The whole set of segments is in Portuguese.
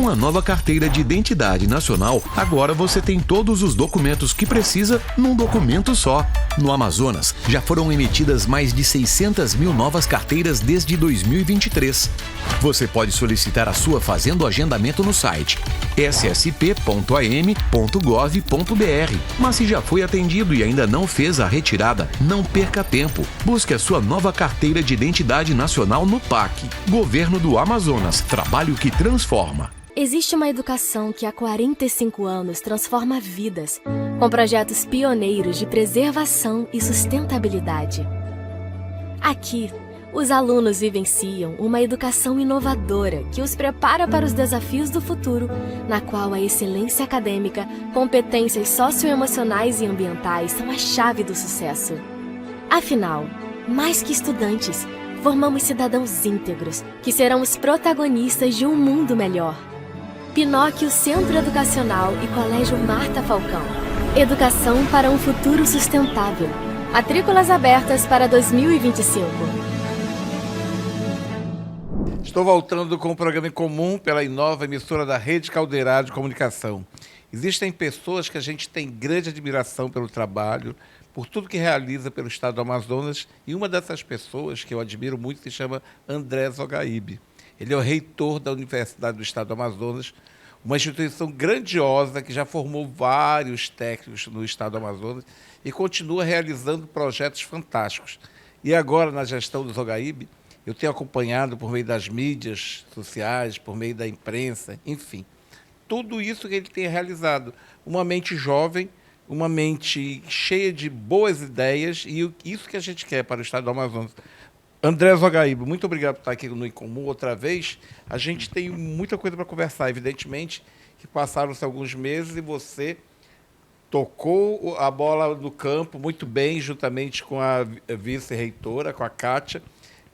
Com a nova carteira de identidade nacional, agora você tem todos os documentos que precisa num documento só. No Amazonas, já foram emitidas mais de 600 mil novas carteiras desde 2023. Você pode solicitar a sua fazendo agendamento no site ssp.am.gov.br. Mas se já foi atendido e ainda não fez a retirada, não perca tempo. Busque a sua nova carteira de identidade nacional no PAC. Governo do Amazonas. Trabalho que transforma. Existe uma educação que há 45 anos transforma vidas, com projetos pioneiros de preservação e sustentabilidade. Aqui, os alunos vivenciam uma educação inovadora que os prepara para os desafios do futuro, na qual a excelência acadêmica, competências socioemocionais e ambientais são a chave do sucesso. Afinal, mais que estudantes, formamos cidadãos íntegros que serão os protagonistas de um mundo melhor. Pinóquio Centro Educacional e Colégio Marta Falcão. Educação para um futuro sustentável. Matrículas abertas para 2025. Estou voltando com o programa em comum pela Inova, emissora da Rede Caldeirada de Comunicação. Existem pessoas que a gente tem grande admiração pelo trabalho, por tudo que realiza pelo estado do Amazonas, e uma dessas pessoas que eu admiro muito se chama André Zogaíbe. Ele é o reitor da Universidade do Estado do Amazonas, uma instituição grandiosa que já formou vários técnicos no Estado do Amazonas e continua realizando projetos fantásticos. E agora, na gestão do Zogaíbe, eu tenho acompanhado por meio das mídias sociais, por meio da imprensa, enfim, tudo isso que ele tem realizado. Uma mente jovem, uma mente cheia de boas ideias, e isso que a gente quer para o Estado do Amazonas. André Zogaíbe, muito obrigado por estar aqui no Em Comum outra vez. A gente tem muita coisa para conversar, evidentemente, que passaram-se alguns meses e você tocou a bola no campo muito bem, juntamente com a vice-reitora, com a Kátia,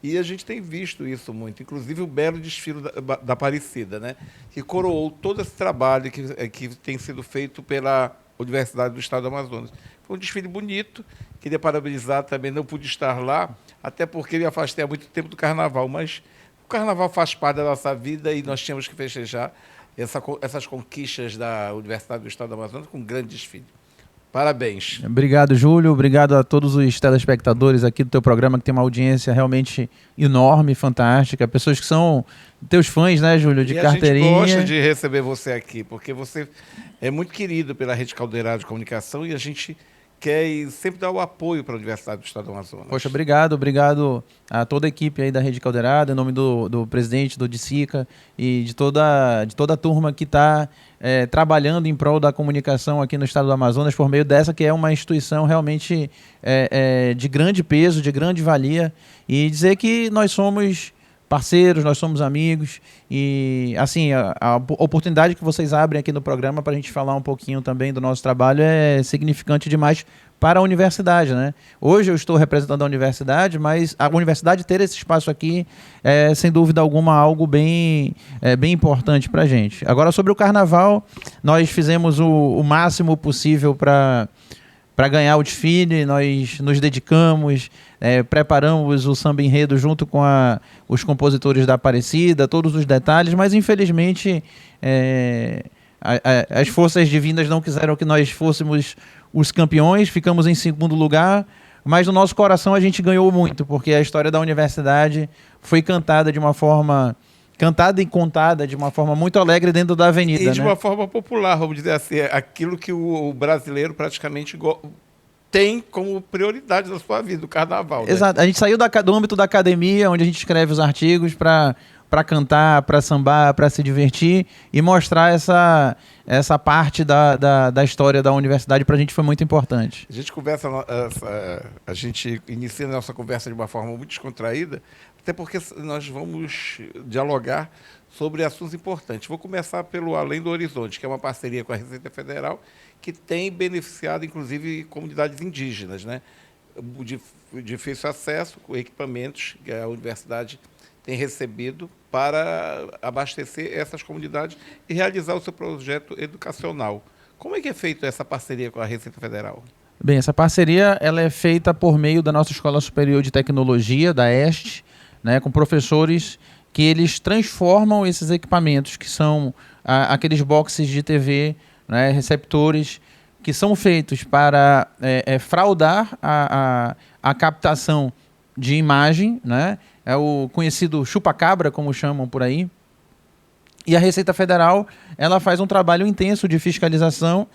e a gente tem visto isso muito, inclusive o belo desfile da Aparecida, né? Que coroou todo esse trabalho que tem sido feito pela Universidade do Estado do Amazonas. Foi um desfile bonito, queria parabenizar também, não pude estar lá, até porque me afastei há muito tempo do Carnaval, mas o Carnaval faz parte da nossa vida e nós tínhamos que festejar essas conquistas da Universidade do Estado do Amazonas com um grande desfile. Parabéns. Obrigado, Júlio. Obrigado a todos os telespectadores aqui do teu programa, que tem uma audiência realmente enorme, fantástica. Pessoas que são teus fãs, né, Júlio, de carteirinha. A gente gosta de receber você aqui, porque você é muito querido pela Rede Caldeirada de Comunicação e a gente quer sempre dar o apoio para a Universidade do Estado do Amazonas. Poxa, obrigado a toda a equipe aí da Rede Caldeirada, em nome do presidente, do DICICA e de toda a turma que está trabalhando em prol da comunicação aqui no Estado do Amazonas, por meio dessa que é uma instituição realmente de grande peso, de grande valia, e dizer que nós somos parceiros, nós somos amigos, e assim, a oportunidade que vocês abrem aqui no programa para a gente falar um pouquinho também do nosso trabalho é significante demais para a universidade, né? Hoje eu estou representando a universidade, mas a universidade ter esse espaço aqui é, sem dúvida alguma, algo bem importante para a gente. Agora, sobre o Carnaval, nós fizemos o máximo possível para ganhar o desfile, nós nos dedicamos, preparamos o samba enredo junto com os compositores da Aparecida, todos os detalhes, mas infelizmente as forças divinas não quiseram que nós fôssemos os campeões, ficamos em segundo lugar, mas no nosso coração a gente ganhou muito, porque a história da universidade foi cantada e contada de uma forma muito alegre dentro da avenida. E de uma forma popular, vamos dizer assim, aquilo que o brasileiro praticamente tem como prioridade da sua vida, o Carnaval. Exato, né? A gente saiu do âmbito da academia, onde a gente escreve os artigos para cantar, para sambar, para se divertir e mostrar essa parte da história da universidade. Para a gente foi muito importante. A gente inicia a nossa conversa de uma forma muito descontraída, até porque nós vamos dialogar sobre assuntos importantes. Vou começar pelo Além do Horizonte, que é uma parceria com a Receita Federal, que tem beneficiado, inclusive, comunidades indígenas, né? De difícil acesso, com equipamentos que a universidade tem recebido para abastecer essas comunidades e realizar o seu projeto educacional. Como é que é feita essa parceria com a Receita Federal? Bem, essa parceria ela é feita por meio da nossa Escola Superior de Tecnologia, da EST, né, com professores que eles transformam esses equipamentos, que são aqueles boxes de TV, né, receptores, que são feitos para fraudar a captação de imagem, né? É o conhecido chupa-cabra, como chamam por aí. E a Receita Federal, ela faz um trabalho intenso de fiscalização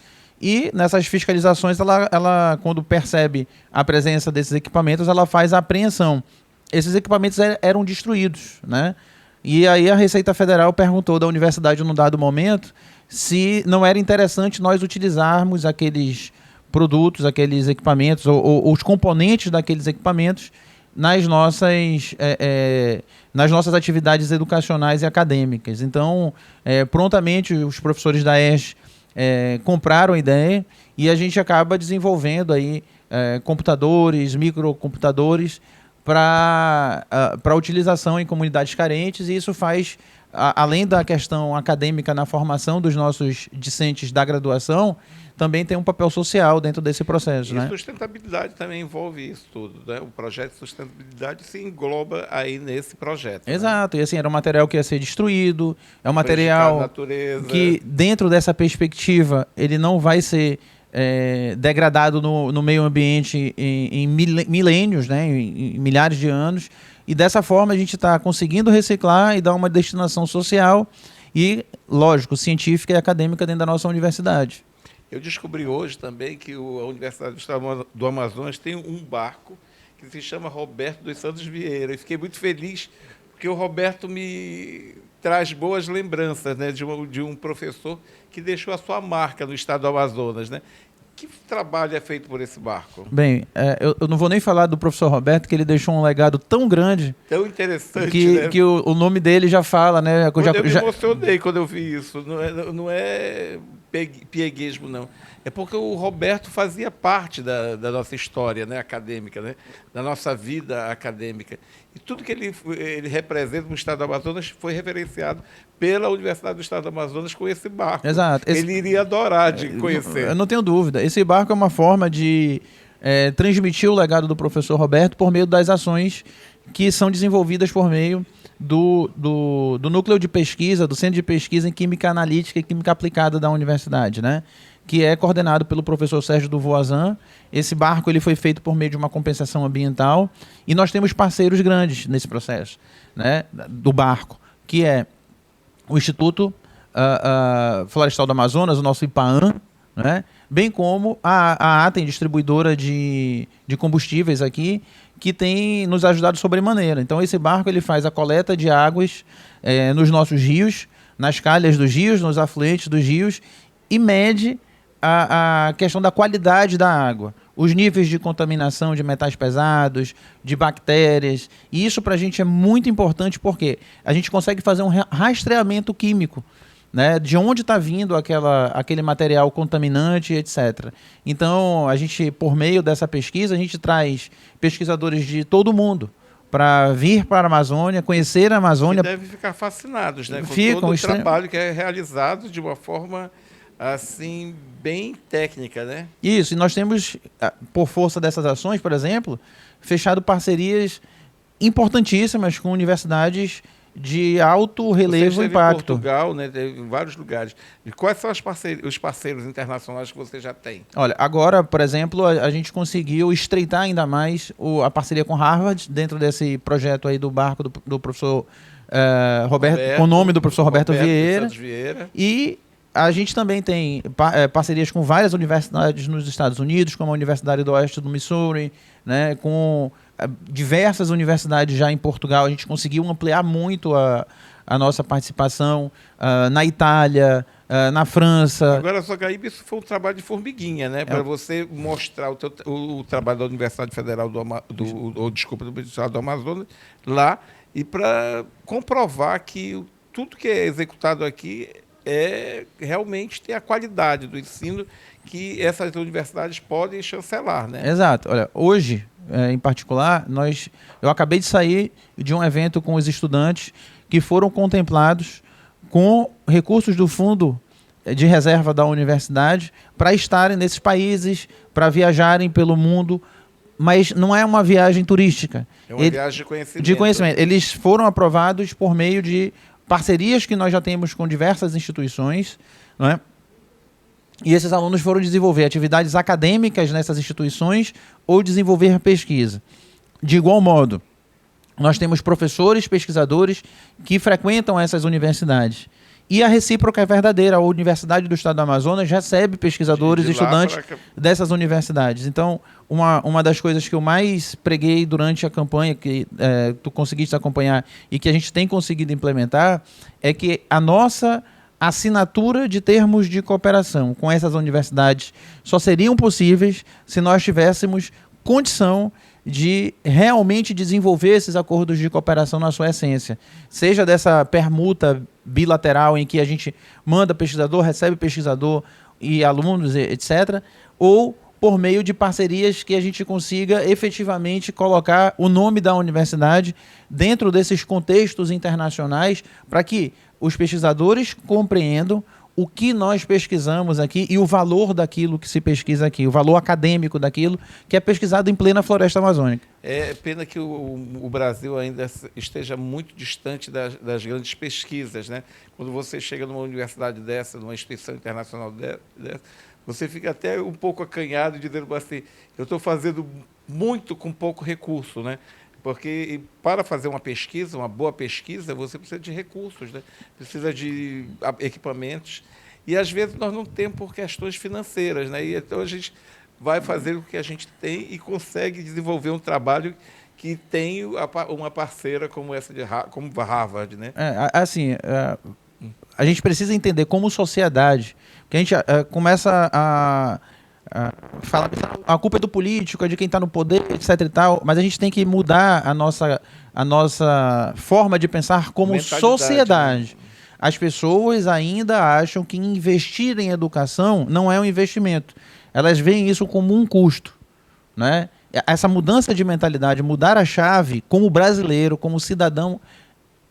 e nessas fiscalizações, ela quando percebe a presença desses equipamentos, ela faz a apreensão. Esses equipamentos eram destruídos, né? E aí a Receita Federal perguntou da universidade num dado momento se não era interessante nós utilizarmos aqueles produtos, aqueles equipamentos ou os componentes daqueles equipamentos nas nossas atividades educacionais e acadêmicas. Então, prontamente, os professores da ESH compraram a ideia e a gente acaba desenvolvendo aí, computadores, microcomputadores para utilização em comunidades carentes, e isso faz, além da questão acadêmica na formação dos nossos discentes da graduação, também tem um papel social dentro desse processo. E sustentabilidade também envolve isso tudo, né? O projeto de sustentabilidade se engloba aí nesse projeto. Exato, né? E assim, era um material que ia ser destruído, é um material que, dentro dessa perspectiva, ele não vai ser degradado no meio ambiente em milênios, né? Em milhares de anos, e dessa forma a gente está conseguindo reciclar e dar uma destinação social e, lógico, científica e acadêmica dentro da nossa universidade. Eu descobri hoje também que a Universidade do Estado do Amazonas tem um barco que se chama Roberto dos Santos Vieira. E fiquei muito feliz porque o Roberto me traz boas lembranças, né, de um professor que deixou a sua marca no Estado do Amazonas, né? Que trabalho é feito por esse barco? Bem, eu não vou nem falar do professor Roberto, que ele deixou um legado tão grande, tão interessante, que, né? que o nome dele já fala, né? Eu me emocionei quando eu vi isso. Não é pieguismo, não. É porque o Roberto fazia parte da nossa história, né, acadêmica, né, da nossa vida acadêmica. E tudo que ele representa no Estado do Amazonas foi referenciado pela Universidade do Estado do Amazonas com esse barco. Exato. Ele iria adorar de conhecer. Eu não tenho dúvida. Esse barco é uma forma de transmitir o legado do professor Roberto por meio das ações que são desenvolvidas por meio do núcleo de pesquisa, do Centro de Pesquisa em Química Analítica e Química Aplicada da universidade, né? Que é coordenado pelo professor Sérgio Duvoisin. Esse barco ele foi feito por meio de uma compensação ambiental e nós temos parceiros grandes nesse processo, né, do barco, que é o Instituto Florestal do Amazonas, o nosso IPAAM, né, bem como a Atem, distribuidora de combustíveis aqui, que tem nos ajudado sobremaneira. Então esse barco ele faz a coleta de águas nos nossos rios, nas calhas dos rios, nos afluentes dos rios, e mede a questão da qualidade da água, os níveis de contaminação de metais pesados, de bactérias. E isso para a gente é muito importante porque a gente consegue fazer um rastreamento químico, né, de onde está vindo aquele material contaminante, etc. Então, a gente, por meio dessa pesquisa, a gente traz pesquisadores de todo o mundo para vir para a Amazônia, conhecer a Amazônia. Que devem ficar fascinados, né, com todo o trabalho que é realizado de uma forma assim bem técnica, né? Isso, e nós temos, por força dessas ações, por exemplo, fechado parcerias importantíssimas com universidades de alto relevo e impacto. Em Portugal, né, em vários lugares. E quais são os parceiros internacionais que você já tem? Olha, agora, por exemplo, a gente conseguiu estreitar ainda mais a parceria com Harvard, dentro desse projeto aí do barco do professor Roberto, com o nome do professor Roberto Vieira. E a gente também tem parcerias com várias universidades nos Estados Unidos, como a Universidade do Oeste do Missouri, né, com diversas universidades já em Portugal. A gente conseguiu ampliar muito a nossa participação na Itália, na França. Agora, só que aí isso foi um trabalho de formiguinha, né? Para você mostrar o trabalho da Universidade Federal do Estado do Amazonas lá e para comprovar que tudo que é executado aqui realmente tem a qualidade do ensino que essas universidades podem chancelar, né? Exato. Olha, hoje, em particular, eu acabei de sair de um evento com os estudantes que foram contemplados com recursos do fundo de reserva da universidade para estarem nesses países, para viajarem pelo mundo mas não é uma viagem turística. É uma viagem de conhecimento. Eles foram aprovados por meio de parcerias que nós já temos com diversas instituições, não é? E esses alunos foram desenvolver atividades acadêmicas nessas instituições ou desenvolver pesquisa. De igual modo, nós temos professores, pesquisadores que frequentam essas universidades. E a recíproca é verdadeira. A Universidade do Estado do Amazonas recebe pesquisadores e estudantes dessas universidades. Então, uma das coisas que eu mais preguei durante a campanha, que tu conseguiste acompanhar e que a gente tem conseguido implementar, é que a nossa assinatura de termos de cooperação com essas universidades só seriam possíveis se nós tivéssemos condição de realmente desenvolver esses acordos de cooperação na sua essência. Seja dessa permuta bilateral em que a gente manda pesquisador, recebe pesquisador e alunos, etc., ou por meio de parcerias que a gente consiga efetivamente colocar o nome da universidade dentro desses contextos internacionais para que os pesquisadores compreendam o que nós pesquisamos aqui e o valor daquilo que se pesquisa aqui, o valor acadêmico daquilo que é pesquisado em plena floresta amazônica. É pena que o Brasil ainda esteja muito distante das grandes pesquisas, né? Quando você chega numa universidade dessa, numa instituição internacional dessa, você fica até um pouco acanhado dizendo assim, eu estou fazendo muito com pouco recurso, né? Porque para fazer uma pesquisa, uma boa pesquisa, você precisa de recursos, né? Precisa de equipamentos. E, às vezes, nós não temos por questões financeiras, né? E, então, a gente vai fazer o que a gente tem e consegue desenvolver um trabalho que tem uma parceira como essa como Harvard, né? A gente precisa entender como sociedade, que a gente começa a falar a culpa é do político, é de quem está no poder, etc e tal, mas a gente tem que mudar a nossa forma de pensar como sociedade. Né? As pessoas ainda acham que investir em educação não é um investimento. Elas veem isso como um custo, né? Essa mudança de mentalidade, mudar a chave como brasileiro, como cidadão,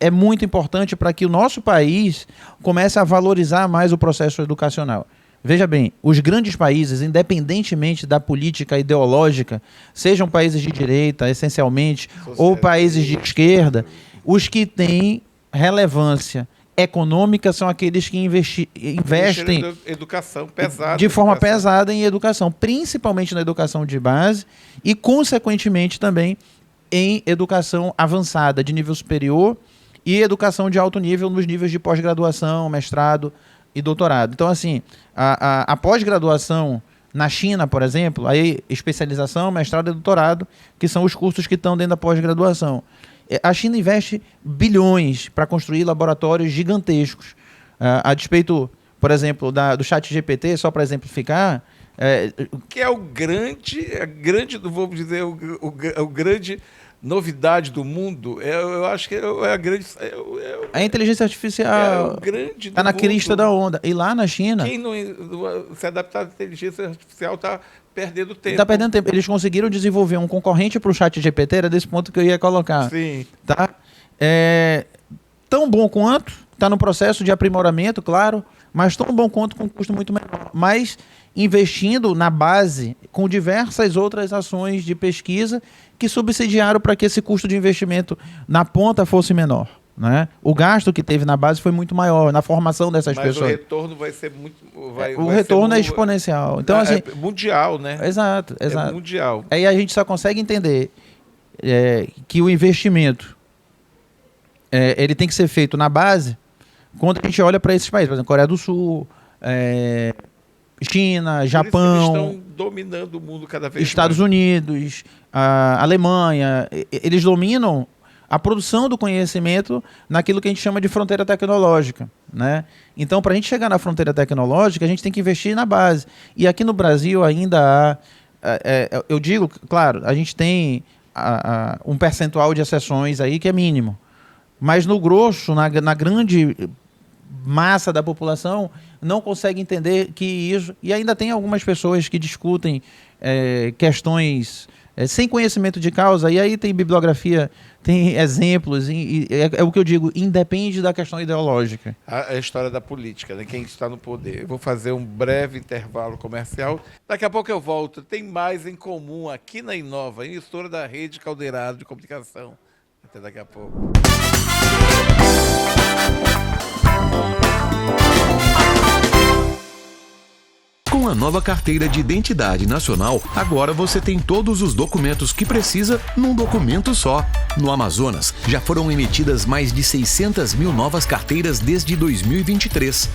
é muito importante para que o nosso país comece a valorizar mais o processo educacional. Veja bem, os grandes países, independentemente da política ideológica, sejam países de direita, essencialmente, ou países de esquerda, os que têm relevância econômica são aqueles que investem educação pesada, de forma pesada em educação, principalmente na educação de base e, consequentemente, também em educação avançada, de nível superior e educação de alto nível nos níveis de pós-graduação, mestrado e doutorado. Então, assim, a pós-graduação na China, por exemplo, aí especialização, mestrado e doutorado, que são os cursos que estão dentro da pós-graduação. A China investe bilhões para construir laboratórios gigantescos. A despeito, por exemplo, do ChatGPT, só para exemplificar... que é vamos dizer, o grande... novidade do mundo, eu acho que é a grande... a inteligência artificial está na crista da onda. E lá na China... Quem não se adaptar à inteligência artificial está perdendo tempo. Está perdendo tempo. Eles conseguiram desenvolver um concorrente para o ChatGPT, era desse ponto que eu ia colocar. Sim. Tá? Tão bom quanto, está no processo de aprimoramento, claro, mas tão bom quanto com um custo muito menor. Mas investindo na base com diversas outras ações de pesquisa que subsidiaram para que esse custo de investimento na ponta fosse menor. Né? O gasto que teve na base foi muito maior na formação dessas pessoas. Mas o retorno vai ser muito... o retorno é exponencial. Então, assim, é mundial, né? Exato. É mundial. Aí a gente só consegue entender que o investimento ele tem que ser feito na base quando a gente olha para esses países. Por exemplo, Coreia do Sul, China, Japão... Eles estão dominando o mundo cada vez Estados Unidos, a Alemanha. Eles dominam a produção do conhecimento naquilo que a gente chama de fronteira tecnológica, né? Então, para a gente chegar na fronteira tecnológica, a gente tem que investir na base. E aqui no Brasil ainda há... eu digo, claro, a gente tem um percentual de exceções aí que é mínimo. Mas no grosso, na grande massa da população, não consegue entender que isso... E ainda tem algumas pessoas que discutem questões sem conhecimento de causa, e aí tem bibliografia, tem exemplos, é o que eu digo, independe da questão ideológica. A história da política, né? Quem está no poder. Eu vou fazer um breve intervalo comercial. Daqui a pouco eu volto. Tem mais em comum aqui na Inova, emissora da Rede Caldeirado de Comunicação. Até daqui a pouco. Com a nova carteira de identidade nacional, agora você tem todos os documentos que precisa num documento só. No Amazonas, já foram emitidas mais de 600 mil novas carteiras desde 2023.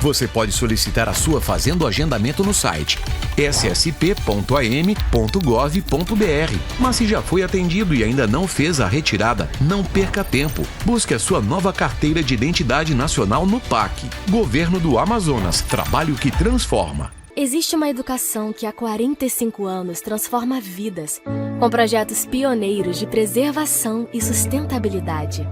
Você pode solicitar a sua fazendo agendamento no site ssp.am.gov.br. Mas se já foi atendido e ainda não fez a retirada, não perca tempo. Busque a sua nova carteira de identidade nacional no PAC. Governo do Amazonas. Trabalho que transforma. Existe uma educação que há 45 anos transforma vidas, com projetos pioneiros de preservação e sustentabilidade.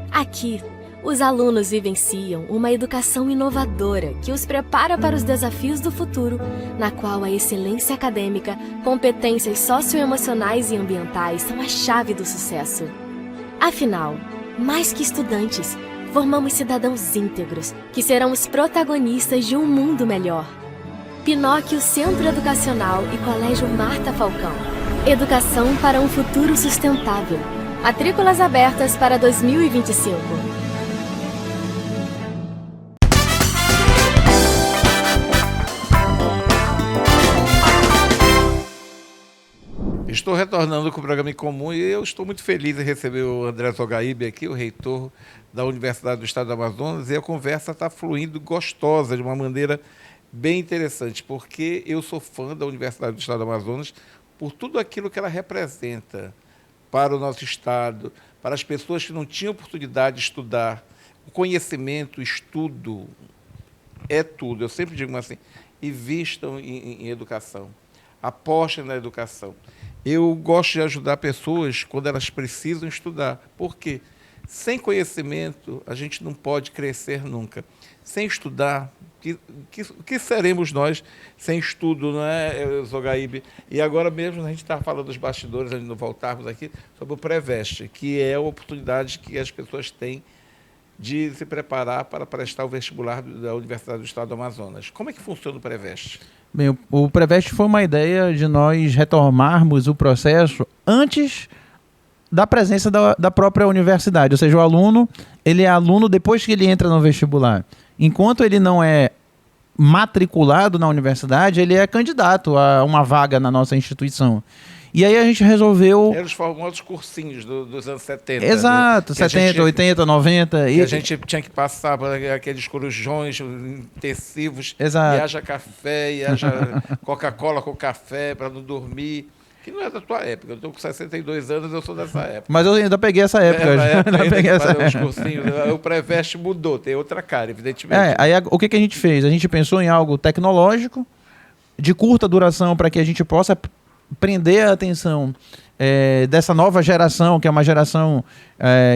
Aqui, os alunos vivenciam uma educação inovadora que os prepara para os desafios do futuro, na qual a excelência acadêmica, competências socioemocionais e ambientais são a chave do sucesso. Afinal, mais que estudantes, formamos cidadãos íntegros que serão os protagonistas de um mundo melhor. Pinóquio Centro Educacional e Colégio Marta Falcão. Educação para um futuro sustentável. Matrículas abertas para 2025. Estou retornando com o programa em comum e eu estou muito feliz em receber o André Zogaíbe aqui, o reitor da Universidade do Estado do Amazonas, e a conversa está fluindo gostosa, de uma maneira bem interessante, porque eu sou fã da Universidade do Estado do Amazonas por tudo aquilo que ela representa para o nosso Estado, para as pessoas que não tinham oportunidade de estudar. O conhecimento, o estudo, é tudo. Eu sempre digo assim, invistam em educação, apostem na educação. Eu gosto de ajudar pessoas quando elas precisam estudar. Por quê? Sem conhecimento, a gente não pode crescer nunca. Sem estudar, que seremos nós sem estudo, não é, Zogaíbe? E agora mesmo a gente está falando dos bastidores, antes de voltarmos aqui, sobre o Preveste, que é a oportunidade que as pessoas têm de se preparar para prestar o vestibular da Universidade do Estado do Amazonas. Como é que funciona o Preveste? Bem, o Preveste foi uma ideia de nós retomarmos o processo antes da presença da própria universidade. Ou seja, o aluno, ele é aluno depois que ele entra no vestibular. Enquanto ele não é matriculado na universidade, ele é candidato a uma vaga na nossa instituição. E aí a gente resolveu... Eram os famosos cursinhos dos anos 70. Exato, 70, 80, 90. Que a gente tinha que passar por aqueles corujões intensivos. Exato. E haja café, e haja Coca-Cola com café para não dormir. Que não é da tua época. Eu estou com 62 anos, eu sou dessa época. Mas eu ainda peguei essa época. O Preveste mudou, tem outra cara, evidentemente. Aí o que a gente fez? A gente pensou em algo tecnológico, de curta duração, para que a gente possa prender a atenção dessa nova geração, que é uma geração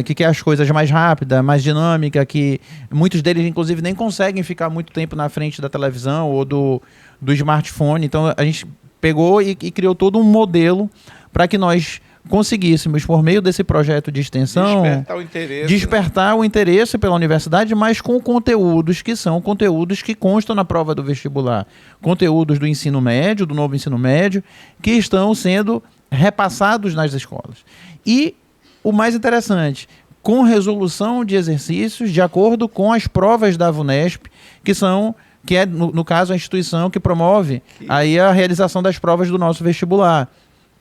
que quer as coisas mais rápida, mais dinâmica, que muitos deles, inclusive, nem conseguem ficar muito tempo na frente da televisão ou do smartphone. Então, a gente pegou e criou todo um modelo para que nós conseguíssemos, por meio desse projeto de extensão, despertar o interesse pela universidade, mas com conteúdos que são conteúdos que constam na prova do vestibular. Conteúdos do ensino médio, do novo ensino médio, que estão sendo repassados nas escolas. E o mais interessante, com resolução de exercícios de acordo com as provas da VUNESP, que é, no caso, a instituição que promove aí a realização das provas do nosso vestibular.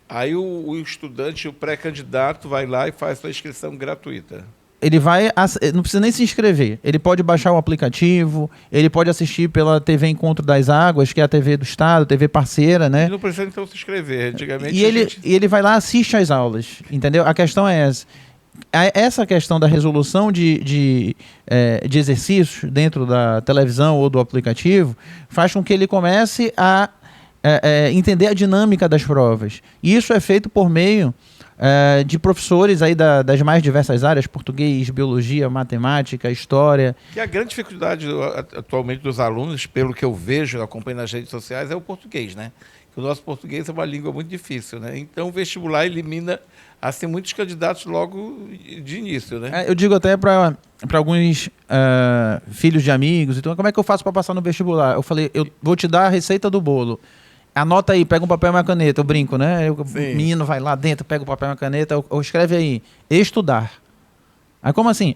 Aí o estudante, o pré-candidato, vai lá e faz sua inscrição gratuita. Ele não precisa nem se inscrever. Ele pode baixar o aplicativo, ele pode assistir pela TV Encontro das Águas, que é a TV do Estado, TV parceira, né? Ele não precisa, então, se inscrever. Antigamente, e ele vai lá, assiste às aulas, entendeu? A questão é essa. Essa questão da resolução de exercícios dentro da televisão ou do aplicativo faz com que ele comece a entender a dinâmica das provas. E isso é feito por meio de professores aí das mais diversas áreas, português, biologia, matemática, história. E a grande dificuldade atualmente dos alunos, pelo que eu vejo, acompanho nas redes sociais, é o português, né? que o nosso português é uma língua muito difícil, né? Então, o vestibular elimina, assim, muitos candidatos logo de início, né? Eu digo até para alguns filhos de amigos, então, como é que eu faço para passar no vestibular? Eu falei, eu vou te dar a receita do bolo. Anota aí, pega um papel e uma caneta, eu brinco, né? O menino vai lá dentro, pega o papel e uma caneta, ou escreve aí, estudar. Aí como assim?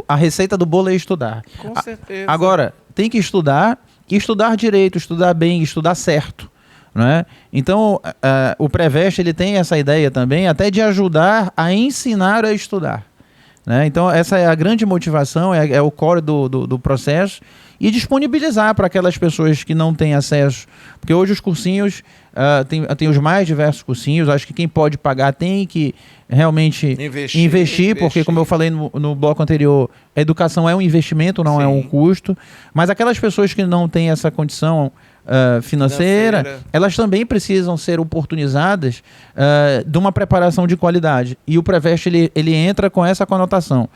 A receita do bolo é estudar. Com certeza. Agora, tem que estudar, e estudar direito, estudar bem, estudar certo. Né? Então, o Preveste ele tem essa ideia também até de ajudar a ensinar a estudar. Né? Então, essa é a grande motivação, é o core do processo, e disponibilizar para aquelas pessoas que não têm acesso. Porque hoje os cursinhos, tem os mais diversos cursinhos, acho que quem pode pagar tem que realmente investir, porque, como eu falei no bloco anterior, a educação é um investimento, não é um custo. Mas aquelas pessoas que não têm essa condição financeira, elas também precisam ser oportunizadas de uma preparação de qualidade. E o Preveste ele entra com essa conotação.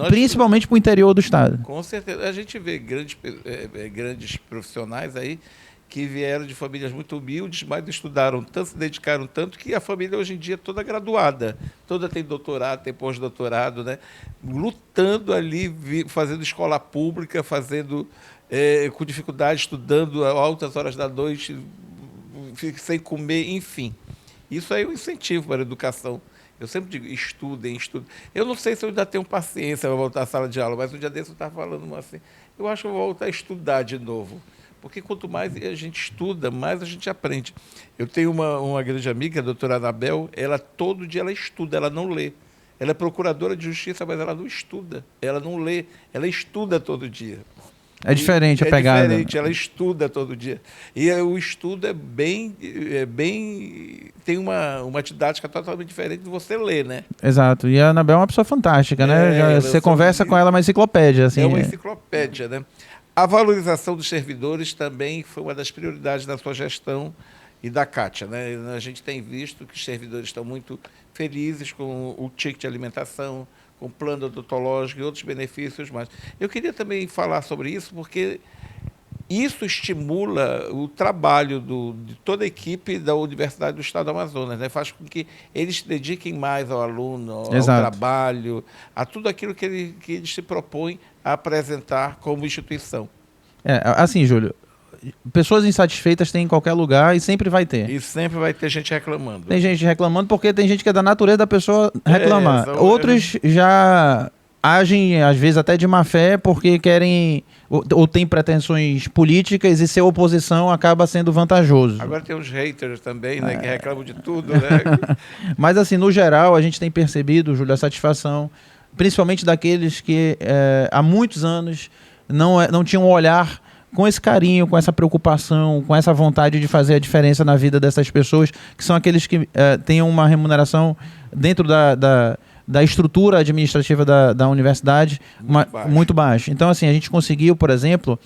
Principalmente para o interior do estado. Com certeza. A gente vê grandes profissionais aí que vieram de famílias muito humildes, mas estudaram tanto, se dedicaram tanto, que a família hoje em dia é toda graduada. Toda tem doutorado, tem pós-doutorado, né? Lutando ali, fazendo escola pública, fazendo com dificuldade, estudando a altas horas da noite, sem comer, enfim. Isso aí é um incentivo para a educação. Eu sempre digo, estudem. Eu não sei se eu ainda tenho paciência para voltar à sala de aula, mas um dia desse eu estava falando assim, eu acho que eu vou voltar a estudar de novo. Porque quanto mais a gente estuda, mais a gente aprende. Eu tenho uma grande amiga, a doutora Anabel, todo dia ela estuda, ela não lê. Ela é procuradora de justiça, mas ela não estuda, ela não lê, ela estuda todo dia. É diferente a pegada. É diferente, ela estuda todo dia. E o estudo tem uma didática totalmente diferente de você ler, né? Exato. E a Anabel é uma pessoa fantástica, né? Você conversa com ela, é uma enciclopédia. Assim, é uma enciclopédia, né? A valorização dos servidores também foi uma das prioridades da sua gestão e da Kátia, né? A gente tem visto que os servidores estão muito felizes com o ticket de alimentação, com o plano odontológico e outros benefícios mais. Eu queria também falar sobre isso, porque isso estimula o trabalho de toda a equipe da Universidade do Estado do Amazonas, né? Faz com que eles se dediquem mais ao aluno, ao trabalho, a tudo aquilo que eles se propõem a apresentar como instituição. Assim, Júlio, pessoas insatisfeitas tem em qualquer lugar e sempre vai ter. E sempre vai ter gente reclamando. Tem gente reclamando porque tem gente que é da natureza da pessoa reclamar. Outros já agem, às vezes, até de má fé porque querem ou têm pretensões políticas e ser oposição acaba sendo vantajoso. Agora tem os haters também, né, que reclamam de tudo, né? Mas, assim, no geral, a gente tem percebido, Júlio, a satisfação, principalmente daqueles que há muitos anos não tinham um olhar com esse carinho, com essa preocupação, com essa vontade de fazer a diferença na vida dessas pessoas, que são aqueles que têm uma remuneração dentro da estrutura administrativa da universidade muito baixa. Então, assim, a gente conseguiu, por exemplo,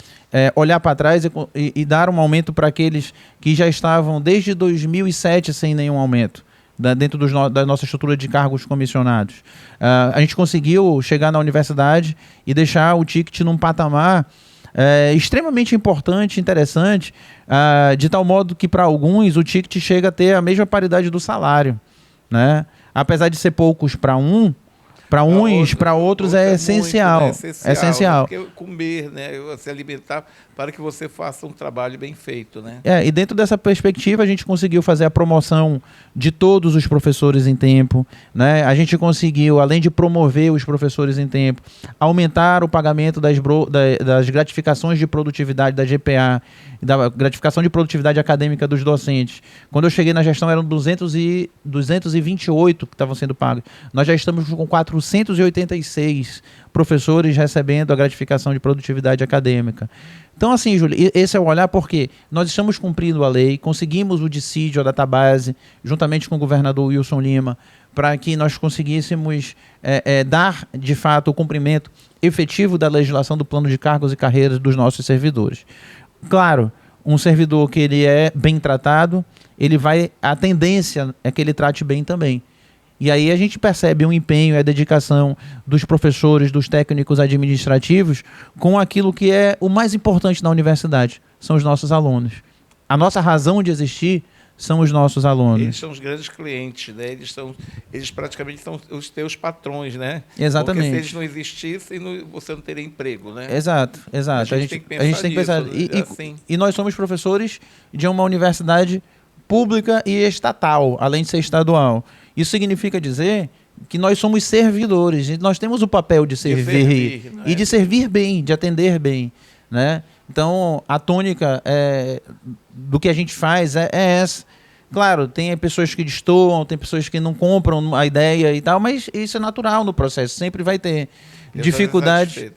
olhar para trás e dar um aumento para aqueles que já estavam desde 2007 sem nenhum aumento, dentro da nossa estrutura de cargos comissionados. A gente conseguiu chegar na universidade e deixar o ticket num patamar extremamente importante, interessante, de tal modo que para alguns o ticket chega a ter a mesma paridade do salário, né? Apesar de ser poucos para uns, para outros é essencial. Muito, né? É essencial. Porque comer, né? Se alimentar para que você faça um trabalho bem feito, né? E dentro dessa perspectiva a gente conseguiu fazer a promoção de todos os professores em tempo, né? A gente conseguiu, além de promover os professores em tempo, aumentar o pagamento das gratificações de produtividade da GPA, da gratificação de produtividade acadêmica dos docentes. Quando eu cheguei na gestão eram 228 que estavam sendo pagos. Nós já estamos com 486 professores recebendo a gratificação de produtividade acadêmica. Então, assim, Júlio, esse é o olhar porque nós estamos cumprindo a lei, conseguimos o dissídio, a database, juntamente com o governador Wilson Lima, para que nós conseguíssemos dar, de fato, o cumprimento efetivo da legislação do plano de cargos e carreiras dos nossos servidores. Claro, um servidor que ele é bem tratado, a tendência é que ele trate bem também. E aí a gente percebe um empenho e a dedicação dos professores, dos técnicos administrativos com aquilo que é o mais importante na universidade, são os nossos alunos. a nossa razão de existir são os nossos alunos. Eles são os grandes clientes, né? Eles praticamente são os teus patrões, né? Exatamente. Porque se eles não existissem, você não teria emprego, né? Exato. A gente tem que pensar nisso, assim. E nós somos professores de uma universidade pública e estatal, além de ser estadual. Isso significa dizer que nós somos servidores, e nós temos o papel de servir, né? E de servir bem, de atender bem, né? Então, a tônica do que a gente faz é essa. Claro, tem pessoas que destoam, tem pessoas que não compram a ideia e tal, mas isso é natural no processo, sempre vai ter. Dificuldades,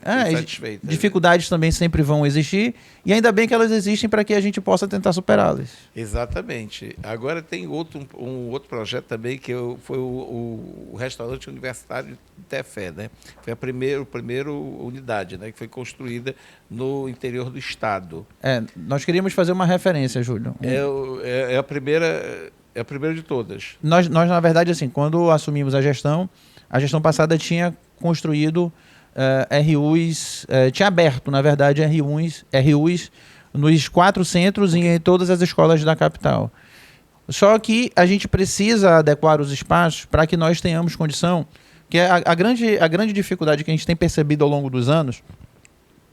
dificuldades também sempre vão existir, e ainda bem que elas existem para que a gente possa tentar superá-las. Exatamente. Agora tem um outro projeto também, que foi o restaurante universitário de Tefé, né? Foi a primeira unidade, né, que foi construída no interior do estado. Nós queríamos fazer uma referência, Júlio. É a primeira de todas. Nós, na verdade, assim, quando assumimos a gestão passada tinha construído RUs, tinha aberto, na verdade, RUs nos 4 centros e em todas as escolas da capital. Só que a gente precisa adequar os espaços para que nós tenhamos condição, que a grande dificuldade que a gente tem percebido ao longo dos anos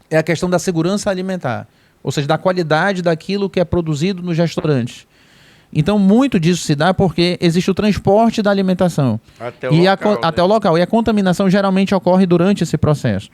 é a questão da segurança alimentar, ou seja, da qualidade daquilo que é produzido nos restaurantes. Então, muito disso se dá porque existe o transporte da alimentação até o local. E a contaminação geralmente ocorre durante esse processo.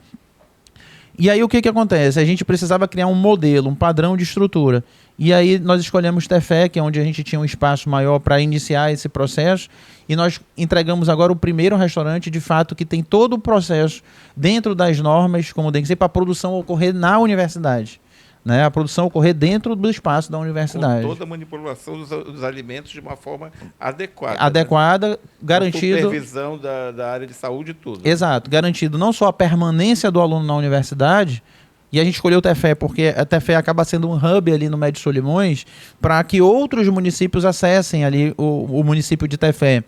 E aí, o que acontece? A gente precisava criar um modelo, um padrão de estrutura. E aí, nós escolhemos Tefé, que é onde a gente tinha um espaço maior para iniciar esse processo. E nós entregamos agora o primeiro restaurante, de fato, que tem todo o processo dentro das normas, como tem que ser, para a produção ocorrer na universidade. Né, a produção ocorrer dentro do espaço da universidade. Com toda a manipulação dos alimentos de uma forma adequada. Adequada, né? Garantido. Com supervisão da área de saúde e tudo. Exato, garantido não só a permanência do aluno na universidade, e a gente escolheu o Tefé porque a Tefé acaba sendo um hub ali no Médio Solimões para que outros municípios acessem ali o município de Tefé.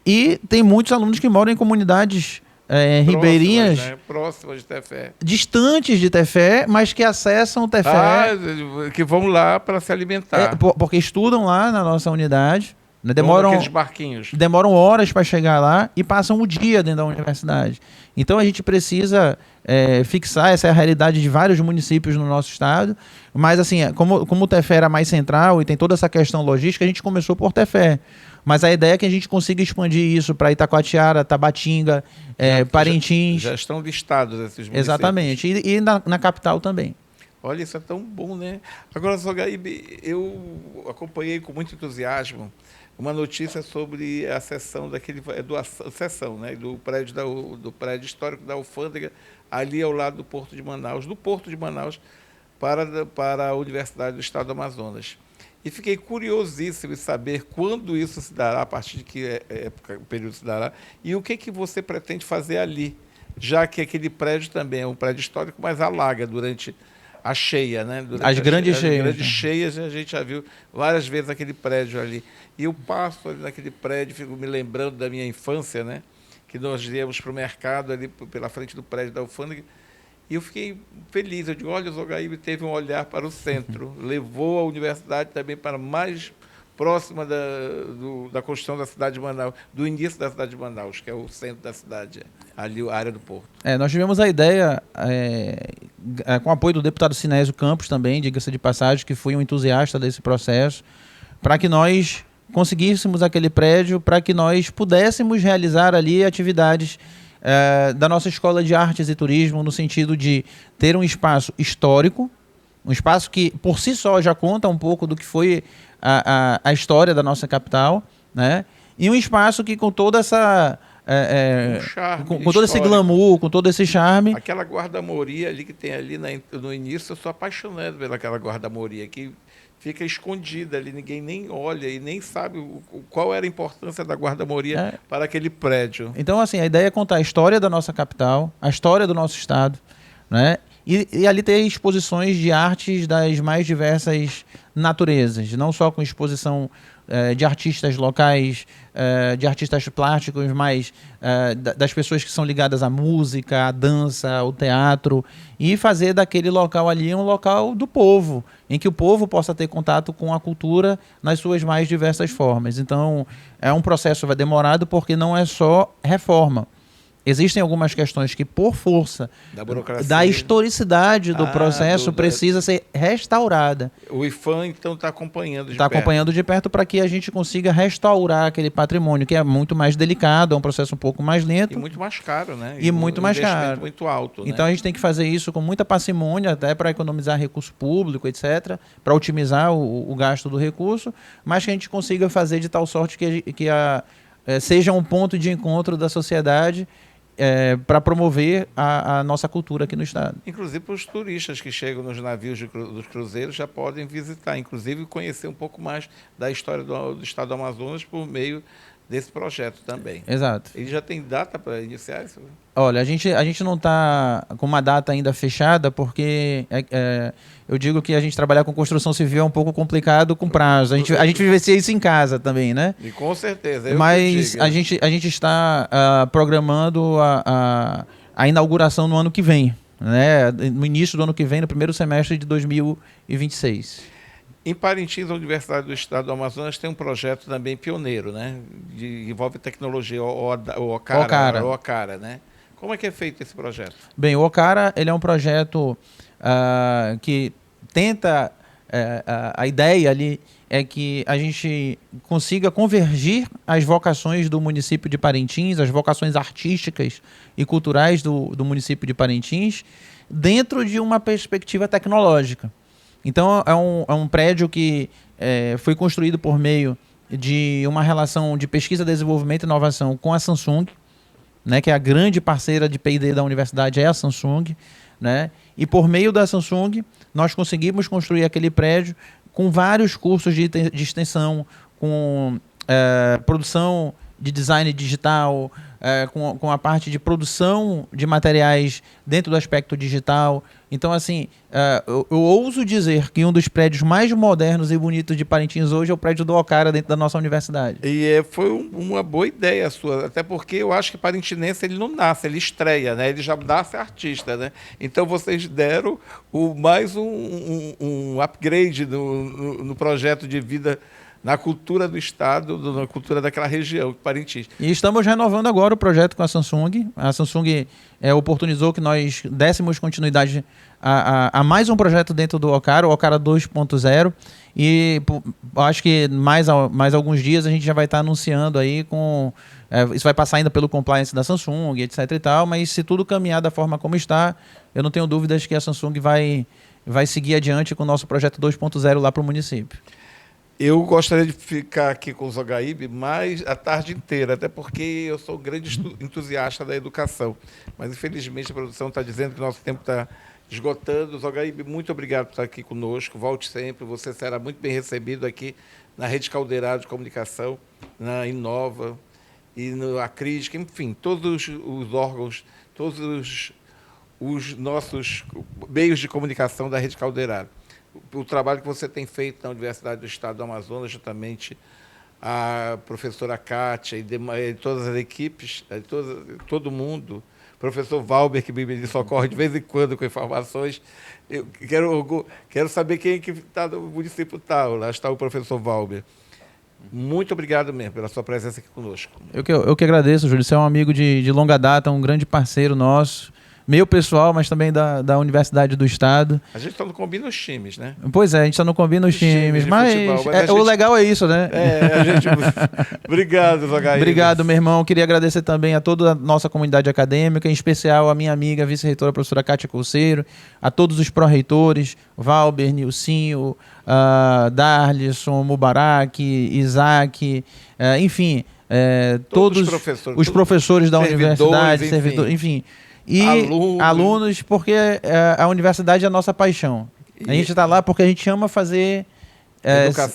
E tem muitos alunos que moram em comunidades ribeirinhas, né? Próximas de Tefé, distantes de Tefé, mas que acessam Tefé, que vão lá para se alimentar, porque estudam lá na nossa unidade, né? Demoram horas para chegar lá e passam o dia dentro da universidade. Então a gente precisa fixar essa realidade de vários municípios no nosso estado, mas assim, como o Tefé era mais central e tem toda essa questão logística, a gente começou por Tefé. Mas a ideia é que a gente consiga expandir isso para Itacoatiara, Tabatinga, Parintins. Gestão de estado desses municípios. Exatamente. E na capital também. Olha, isso é tão bom, né? Agora, Zogaíbe, eu acompanhei com muito entusiasmo uma notícia sobre a cessão né, do prédio histórico da Alfândega, ali ao lado do Porto de Manaus, para a Universidade do Estado do Amazonas. E fiquei curiosíssimo em saber quando isso se dará, a partir de que período se dará, e o que você pretende fazer ali, já que aquele prédio também é um prédio histórico, mas alaga durante a cheia, né? As grandes cheias, a gente já viu várias vezes aquele prédio ali. E eu passo ali naquele prédio, fico me lembrando da minha infância, né? Que nós íamos para o mercado ali pela frente do prédio da Alfândega. E eu fiquei feliz. Eu digo, olha, o Zogaíbe teve um olhar para o centro, levou a universidade também para mais próxima da construção da cidade de Manaus, do início da cidade de Manaus, que é o centro da cidade, ali a área do Porto. Nós tivemos a ideia, com o apoio do deputado Sinésio Campos também, diga-se de passagem, que foi um entusiasta desse processo, para que nós conseguíssemos aquele prédio, para que nós pudéssemos realizar ali atividades da nossa Escola de Artes e Turismo, no sentido de ter um espaço histórico, um espaço que por si só já conta um pouco do que foi a história da nossa capital, né? E um espaço que com toda essa com todo esse glamour, com todo esse charme. Aquela guarda-moria ali que tem ali no início, eu sou apaixonado pelaquela guarda-moria que fica escondida ali, ninguém nem olha e nem sabe qual era a importância da guarda-moria para aquele prédio. Então, assim, a ideia é contar a história da nossa capital, a história do nosso estado, né? E ali ter exposições de artes das mais diversas naturezas, não só com exposição de artistas locais, de artistas plásticos, mas das pessoas que são ligadas à música, à dança, ao teatro, e fazer daquele local ali um local do povo, em que o povo possa ter contato com a cultura nas suas mais diversas formas. Então, é um processo demorado porque não é só reforma. Existem algumas questões que, por força da historicidade do processo, precisa ser restaurada. O IPHAN, então, está acompanhando de perto. Está acompanhando de perto para que a gente consiga restaurar aquele patrimônio, que é muito mais delicado, é um processo um pouco mais lento. E muito mais caro, né? E muito mais caro. Muito alto, né? Então, a gente tem que fazer isso com muita parcimônia, até para economizar recurso público, etc., para otimizar o gasto do recurso, mas que a gente consiga fazer de tal sorte que seja um ponto de encontro da sociedade para promover a nossa cultura aqui no estado. Inclusive para os turistas que chegam nos navios dos cruzeiros já podem visitar, inclusive conhecer um pouco mais da história do estado do Amazonas por meio desse projeto também. Exato. Ele já tem data para iniciar isso? Olha, a gente não está com uma data ainda fechada, porque eu digo que a gente trabalhar com construção civil é um pouco complicado com prazo. A gente vivencia isso em casa também, né? E com certeza. Mas a gente está programando a inauguração no ano que vem, né? No início do ano que vem, no primeiro semestre de 2026. Em Parintins, a Universidade do Estado do Amazonas tem um projeto também pioneiro, né? Envolve tecnologia, o Ocara, né? Como é que é feito esse projeto? Bem, o Ocara, ele é um projeto que tenta... a ideia ali é que a gente consiga convergir as vocações do município de Parintins, as vocações artísticas e culturais do município de Parintins, dentro de uma perspectiva tecnológica. Então, é um prédio que foi construído por meio de uma relação de pesquisa, desenvolvimento e inovação com a Samsung, né, que é a grande parceira de P&D da universidade, é a Samsung, né? E por meio da Samsung, nós conseguimos construir aquele prédio com vários cursos de extensão, com produção de design digital, com a parte de produção de materiais dentro do aspecto digital. Então, assim, eu ouso dizer que um dos prédios mais modernos e bonitos de Parintins hoje é o prédio do Ocara, dentro da nossa universidade. E foi uma boa ideia sua, até porque eu acho que parintinense ele não nasce, ele estreia, né? Ele já nasce artista, né? Então, vocês deram mais um upgrade no projeto de vida, na cultura do estado, na cultura daquela região, Parintins. E estamos renovando agora o projeto com a Samsung. A Samsung oportunizou que nós dessemos continuidade a mais um projeto dentro do Ocara, o Ocara 2.0. E acho que mais alguns dias a gente já vai estar anunciando aí isso vai passar ainda pelo compliance da Samsung, etc e tal, mas se tudo caminhar da forma como está, eu não tenho dúvidas que a Samsung vai seguir adiante com o nosso projeto 2.0 lá para o município. Eu gostaria de ficar aqui com o Zogaíbe mais a tarde inteira, até porque eu sou um grande entusiasta da educação. Mas, infelizmente, a produção está dizendo que o nosso tempo está esgotando. Zogaíbe, muito obrigado por estar aqui conosco. Volte sempre. Você será muito bem recebido aqui na Rede Caldeirada de Comunicação, na Inova e na Crítica, enfim, todos os órgãos, todos os nossos meios de comunicação da Rede Caldeirada. O trabalho que você tem feito na Universidade do Estado do Amazonas, justamente a professora Kátia e todas as equipes, todo mundo, professor Valber, que me socorre de vez em quando com informações. Eu quero saber quem é que está no município tal. Lá está o professor Valber. Muito obrigado mesmo pela sua presença aqui conosco. Eu que agradeço, Júlio. Você é um amigo de longa data, um grande parceiro nosso. Meu pessoal, mas também da Universidade do Estado. A gente só não combina os times, né? Pois é, a gente só não combina os times, mas o legal é isso, né? Obrigado, Zogaíbe. Obrigado, meu irmão. Queria agradecer também a toda a nossa comunidade acadêmica, em especial a minha amiga, vice-reitora, a professora Kátia Colseiro, a todos os pró-reitores, Valber, Nilcinho, Darlisson, Mubarak, Isaac, enfim, todos os professores da universidade, servidores, enfim. E alunos, porque a universidade é a nossa paixão. A gente está lá porque a gente ama fazer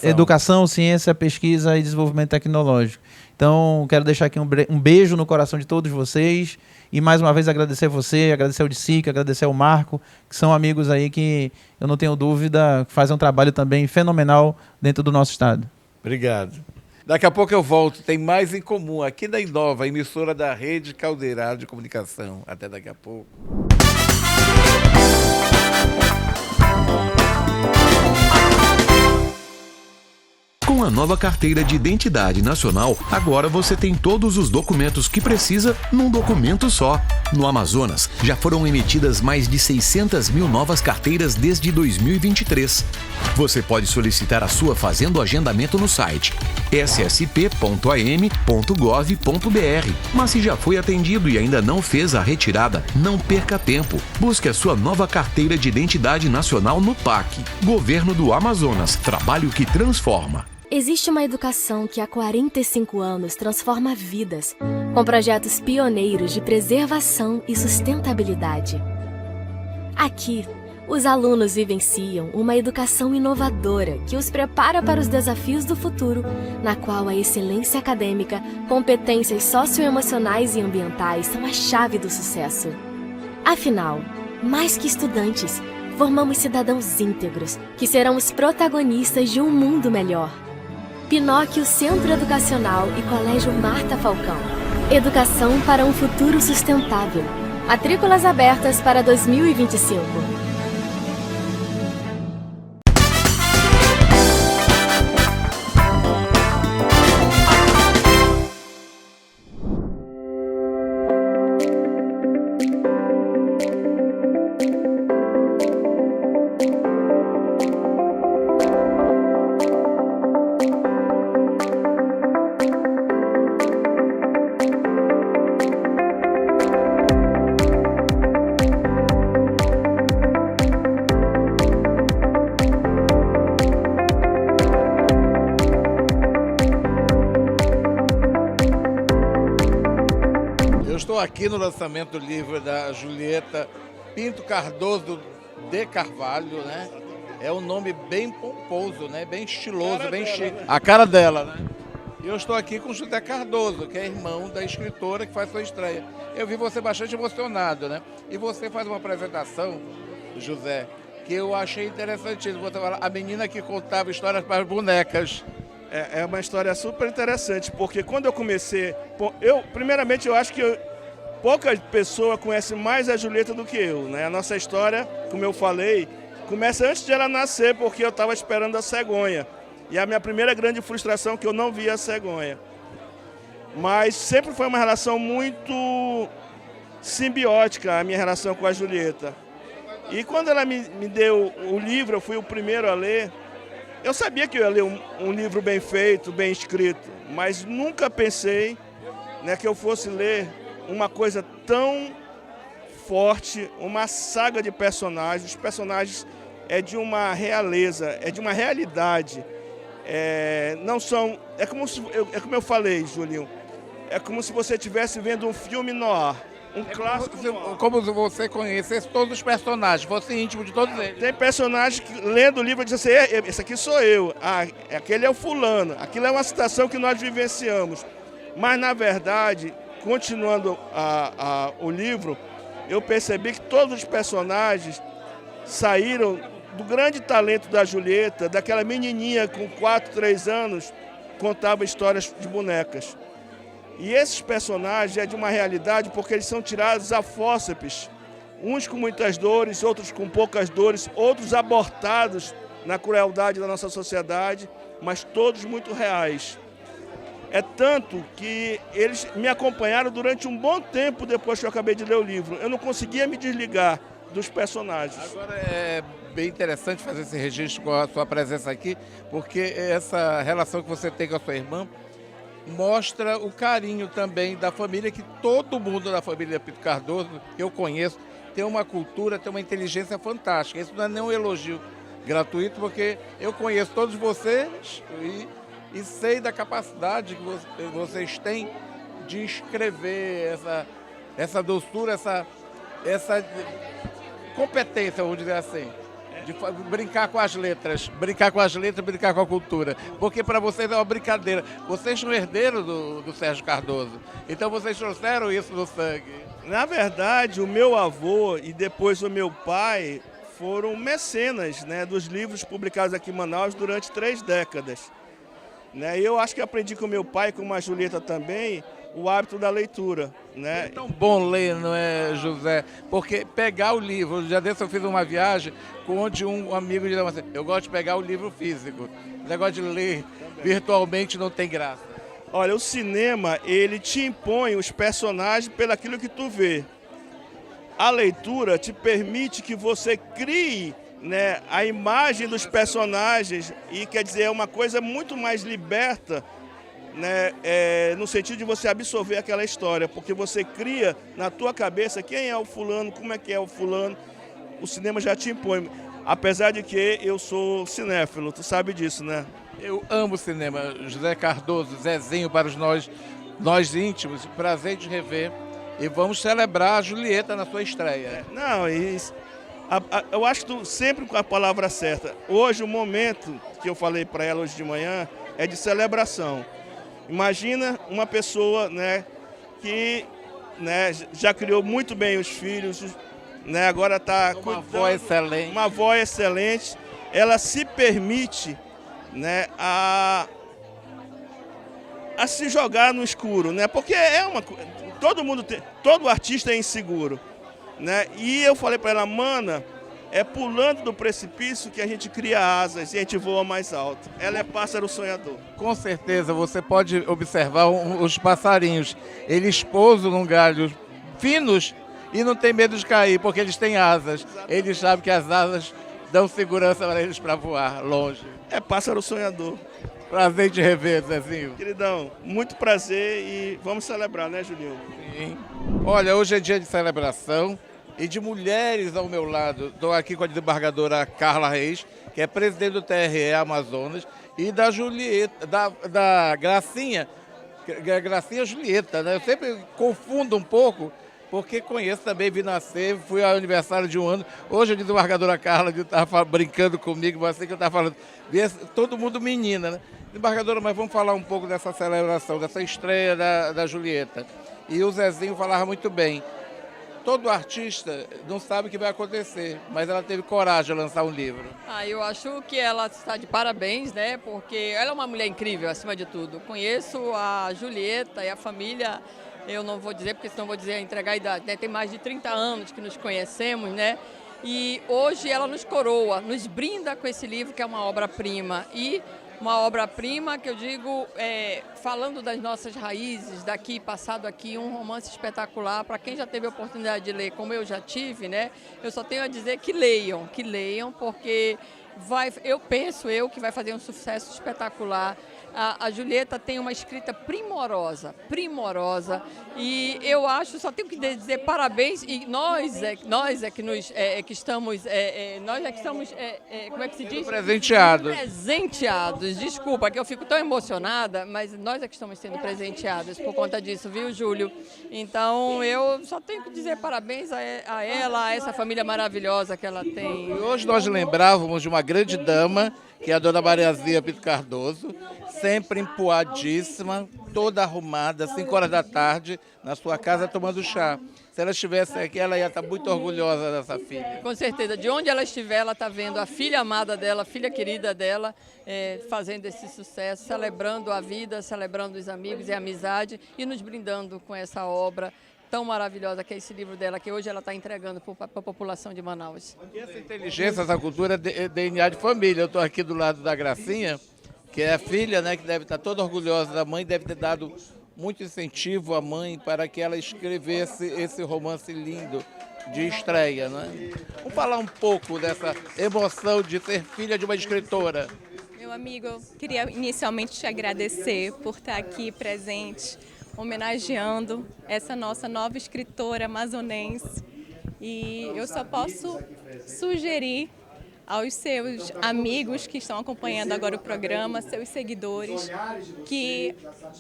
educação, ciência, pesquisa e desenvolvimento tecnológico. Então, quero deixar aqui um beijo no coração de todos vocês e mais uma vez agradecer você, agradecer ao DICIC, agradecer ao Marco, que são amigos aí que eu não tenho dúvida que fazem um trabalho também fenomenal dentro do nosso estado. Obrigado. Daqui a pouco eu volto. Tem mais em comum aqui da Inova, emissora da Rede Caldeirada de Comunicação. Até daqui a pouco. Com a nova carteira de identidade nacional, agora você tem todos os documentos que precisa num documento só. No Amazonas, já foram emitidas mais de 600 mil novas carteiras desde 2023. Você pode solicitar a sua fazendo o agendamento no site ssp.am.gov.br. Mas se já foi atendido e ainda não fez a retirada, não perca tempo. Busque a sua nova carteira de identidade nacional no PAC. Governo do Amazonas. Trabalho que transforma. Existe uma educação que há 45 anos transforma vidas, com projetos pioneiros de preservação e sustentabilidade. Aqui, os alunos vivenciam uma educação inovadora que os prepara para os desafios do futuro, na qual a excelência acadêmica, competências socioemocionais e ambientais são a chave do sucesso. Afinal, mais que estudantes, formamos cidadãos íntegros que serão os protagonistas de um mundo melhor. Pinóquio Centro Educacional e Colégio Marta Falcão. Educação para um futuro sustentável. Matrículas abertas para 2025. Estou aqui no lançamento do livro da Julieta Pinto Cardoso de Carvalho, né? É um nome bem pomposo, né? Bem estiloso, bem chique. Né? A cara dela, né? E eu estou aqui com José Cardoso, que é irmão da escritora que faz sua estreia. Eu vi você bastante emocionado, né? E você faz uma apresentação, José, que eu achei interessantíssimo. Você fala, a menina que contava histórias para as bonecas. É uma história super interessante, porque quando eu comecei... Primeiramente, eu acho que pouca pessoa conhece mais a Julieta do que eu, né? A nossa história, como eu falei, começa antes de ela nascer, porque eu estava esperando a cegonha. E a minha primeira grande frustração é que eu não via a cegonha. Mas sempre foi uma relação muito simbiótica, a minha relação com a Julieta. E quando ela me deu o livro, eu fui o primeiro a ler, eu sabia que eu ia ler um livro bem feito, bem escrito, mas nunca pensei, né, que eu fosse ler uma coisa tão forte, uma saga de personagens. Os personagens é de uma realeza, é de uma realidade. Não são... É como eu falei, Julinho, é como se você estivesse vendo um filme noir. Um clássico como se você conhecesse todos os personagens, fosse íntimo de todos eles. Tem personagens que, lendo o livro, dizem assim, esse aqui sou eu, aquele é o fulano, aquilo é uma situação que nós vivenciamos. Mas, na verdade, continuando o livro, eu percebi que todos os personagens saíram do grande talento da Julieta, daquela menininha com 4, 3 anos, contava histórias de bonecas. E esses personagens é de uma realidade porque eles são tirados a fórceps, uns com muitas dores, outros com poucas dores, outros abortados na crueldade da nossa sociedade, mas todos muito reais. É tanto que eles me acompanharam durante um bom tempo depois que eu acabei de ler o livro. Eu não conseguia me desligar dos personagens. Agora é bem interessante fazer esse registro com a sua presença aqui, porque essa relação que você tem com a sua irmã mostra o carinho também da família, que todo mundo da família Pinto Cardoso, que eu conheço, tem uma cultura, tem uma inteligência fantástica. Isso não é nenhum elogio gratuito, porque eu conheço todos vocês e sei da capacidade que vocês têm de escrever essa doçura, essa competência, vamos dizer assim, de brincar com as letras, brincar com a cultura. Porque para vocês é uma brincadeira. Vocês são herdeiros do Sérgio Cardoso, então vocês trouxeram isso no sangue. Na verdade, o meu avô e depois o meu pai foram mecenas, né, dos livros publicados aqui em Manaus durante 3 décadas. né? E eu acho que aprendi com meu pai, com a Julieta também, o hábito da leitura, né? É tão bom ler, não é, José? Porque pegar o livro, já desse eu fiz uma viagem onde um amigo disse assim, eu gosto de pegar o livro físico, o negócio de ler virtualmente não tem graça. Olha, o cinema, ele te impõe os personagens pelaquilo que tu vê. A leitura te permite que você crie, né, a imagem dos personagens e, quer dizer, é uma coisa muito mais liberta, né, no sentido de você absorver aquela história, porque você cria na tua cabeça quem é o fulano, como é que é o fulano, o cinema já te impõe. Apesar de que eu sou cinéfilo, tu sabe disso, né? Eu amo cinema. José Cardoso, Zezinho, para nós íntimos, prazer de rever. E vamos celebrar a Julieta na sua estreia. Não, eu acho que sempre com a palavra certa. Hoje, o momento que eu falei para ela hoje de manhã é de celebração. Imagina uma pessoa, né, que, né, já criou muito bem os filhos, né, agora está Uma avó excelente. Uma avó excelente. Ela se permite, né, a se jogar no escuro, né? Porque todo artista é inseguro, né? E eu falei para ela, mana, é pulando do precipício que a gente cria asas e a gente voa mais alto. Ela é pássaro sonhador. Com certeza, você pode observar os passarinhos. Eles pousam num galho finos e não tem medo de cair, porque eles têm asas. Eles sabem que as asas dão segurança para eles para voar longe. É pássaro sonhador. Prazer te rever, Zezinho. Queridão, muito prazer e vamos celebrar, né, Julinho? Sim. Olha, hoje é dia de celebração e de mulheres ao meu lado. Estou aqui com a desembargadora Carla Reis, que é presidente do TRE Amazonas, e da Julieta, da Gracinha Julieta, né? Eu sempre confundo um pouco, porque conheço também, vi nascer, fui ao aniversário de um ano. Hoje a desembargadora Carla estava brincando comigo, você que eu estava falando, todo mundo menina, né? Desembargadora, mas vamos falar um pouco dessa celebração, dessa estreia da Julieta. E o Zezinho falava muito bem. Todo artista não sabe o que vai acontecer, mas ela teve coragem de lançar um livro. Eu acho que ela está de parabéns, né? Porque ela é uma mulher incrível, acima de tudo. Conheço a Julieta e a família, eu não vou dizer, porque senão vou dizer entregar a idade, né? Tem mais de 30 anos que nos conhecemos, né? E hoje ela nos coroa, nos brinda com esse livro, que é uma obra-prima. E uma obra-prima que eu digo, falando das nossas raízes, daqui, passado aqui, um romance espetacular. Para quem já teve a oportunidade de ler, como eu já tive, né? Eu só tenho a dizer que leiam, porque eu penso que vai fazer um sucesso espetacular. A Julieta tem uma escrita primorosa, e eu acho, só tenho que dizer parabéns, e nós que estamos, como é que se diz? Presenteados, desculpa que eu fico tão emocionada, mas nós é que estamos sendo presenteados por conta disso, viu, Júlio? Então, eu só tenho que dizer parabéns a ela, a essa família maravilhosa que ela tem. E hoje nós lembrávamos de uma grande dama, que é a dona Mariazia Pinto Cardoso, sempre empoadíssima, toda arrumada, 5 horas da tarde, na sua casa tomando chá. Se ela estivesse aqui, ela ia estar muito orgulhosa dessa filha. Com certeza, de onde ela estiver, ela está vendo a filha amada dela, a filha querida dela, fazendo esse sucesso, celebrando a vida, celebrando os amigos e a amizade e nos brindando com essa obra tão maravilhosa que é esse livro dela, que hoje ela está entregando para a população de Manaus. E essa inteligência, essa cultura é DNA de família. Eu estou aqui do lado da Gracinha, que é a filha, né, que deve estar toda orgulhosa da mãe, deve ter dado muito incentivo à mãe para que ela escrevesse esse romance lindo de estreia, né? Vamos falar um pouco dessa emoção de ser filha de uma escritora. Meu amigo, eu queria inicialmente te agradecer por estar aqui presente, homenageando essa nossa nova escritora amazonense. E eu só posso sugerir aos seus amigos que estão acompanhando agora o programa, seus seguidores, que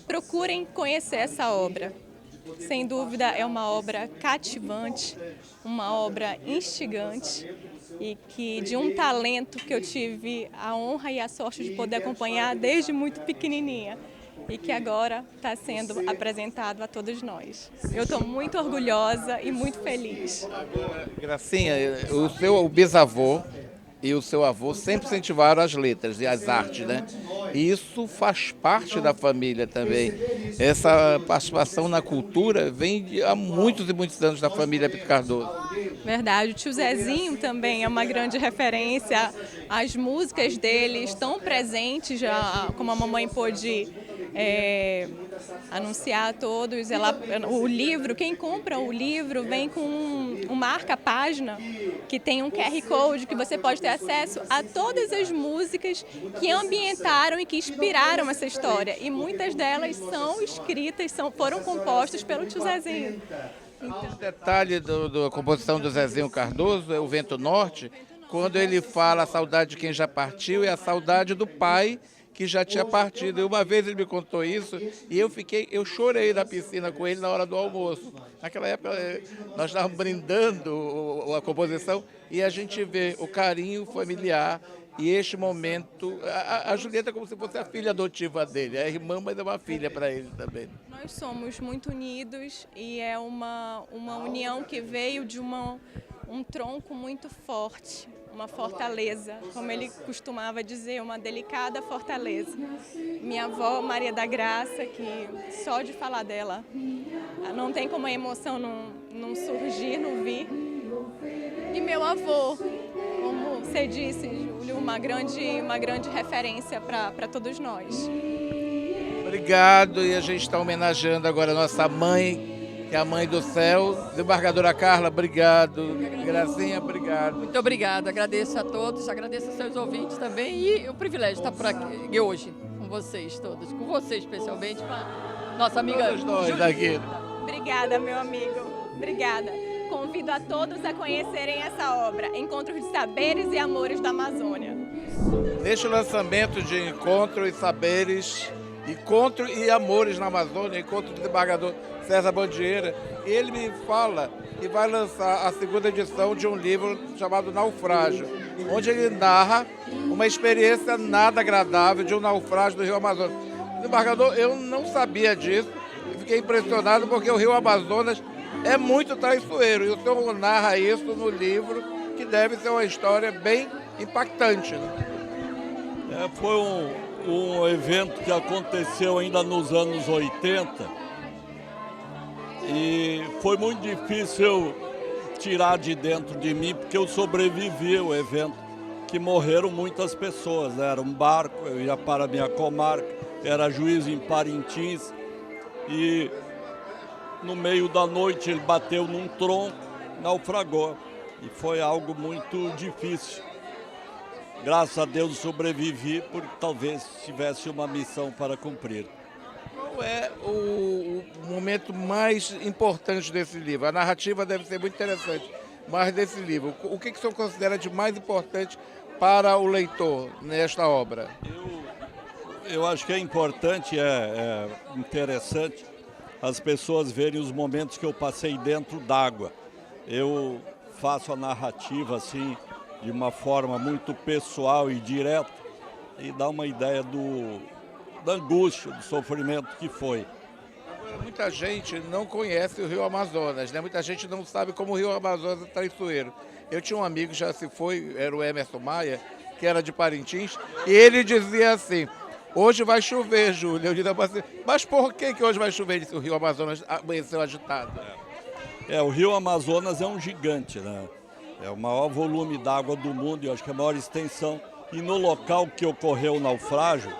procurem conhecer essa obra. Sem dúvida é uma obra cativante, uma obra instigante e que de um talento que eu tive a honra e a sorte de poder acompanhar desde muito pequenininha e que agora está sendo apresentado a todos nós. Eu estou muito orgulhosa e muito feliz. Gracinha, o bisavô e o seu avô sempre incentivaram as letras e as artes, né? Isso faz parte da família também. Essa participação na cultura vem há muitos e muitos anos da família Pinto Cardoso. Verdade, o tio Zezinho também é uma grande referência. As músicas dele estão presentes, já, como a mamãe pôde anunciar a todos. O livro, quem compra o livro vem com um marca-página que tem um QR Code que você pode ter acesso a todas as músicas que ambientaram e que inspiraram essa história. E muitas delas são escritas, foram compostas pelo tio Zezinho. Um detalhe da composição do Zezinho Cardoso é o Vento Norte, quando ele fala a saudade de quem já partiu e a saudade do pai que já tinha partido. E uma vez ele me contou isso e eu chorei na piscina com ele na hora do almoço. Naquela época nós estávamos brindando a composição e a gente vê o carinho familiar e este momento. A Julieta é como se fosse a filha adotiva dele, é irmã, mas é uma filha para ele também. Nós somos muito unidos e é uma união que veio de um tronco muito forte, uma fortaleza, como ele costumava dizer, uma delicada fortaleza. Minha avó, Maria da Graça, que só de falar dela, não tem como a emoção não surgir, não vir. E meu avô, como você disse, Júlio, uma grande referência para todos nós. Obrigado, e a gente está homenageando agora a nossa mãe, que é a mãe do céu. Desembargadora Carla, obrigado. Gracinha, obrigado. Muito obrigada, agradeço a todos, agradeço aos seus ouvintes também e o privilégio de estar por aqui hoje com vocês todos, com você especialmente, com a nossa amiga Todos nós daqui. Obrigada, meu amigo, obrigada. Convido a todos a conhecerem essa obra, Encontros de Saberes e Amores da Amazônia. Neste lançamento de Encontro e Saberes, Encontro e Amores na Amazônia, Encontro do desembargador César Bandieira, ele me fala que vai lançar a segunda edição de um livro chamado Naufrágio, onde ele narra uma experiência nada agradável de um naufrágio do Rio Amazonas. Desembargador, eu não sabia disso, fiquei impressionado porque o Rio Amazonas é muito traiçoeiro e o senhor narra isso no livro, que deve ser uma história bem impactante. Né? Foi um evento que aconteceu ainda nos anos 80 e foi muito difícil tirar de dentro de mim, porque eu sobrevivi ao evento, que morreram muitas pessoas, né? Era um barco, eu ia para a minha comarca, era juiz em Parintins e no meio da noite ele bateu num tronco, naufragou e foi algo muito difícil. Graças a Deus sobrevivi, porque talvez tivesse uma missão para cumprir. Qual é o momento mais importante desse livro? A narrativa deve ser muito interessante, mas desse livro, o que o senhor considera de mais importante para o leitor nesta obra? Eu acho que é importante, é interessante as pessoas verem os momentos que eu passei dentro d'água. Eu faço a narrativa assim, de uma forma muito pessoal e direta, e dá uma ideia da angústia, do sofrimento que foi. Agora, muita gente não conhece o Rio Amazonas, né? Muita gente não sabe como o Rio Amazonas é traiçoeiro. Eu tinha um amigo, já se foi, era o Emerson Maia, que era de Parintins, e ele dizia assim: hoje vai chover, Júlio. Eu dizia assim, mas por que hoje vai chover? Ele disse: o Rio Amazonas amanheceu agitado. O Rio Amazonas é um gigante, né? É o maior volume d'água do mundo, eu acho que é a maior extensão. E no local que ocorreu o naufrágio,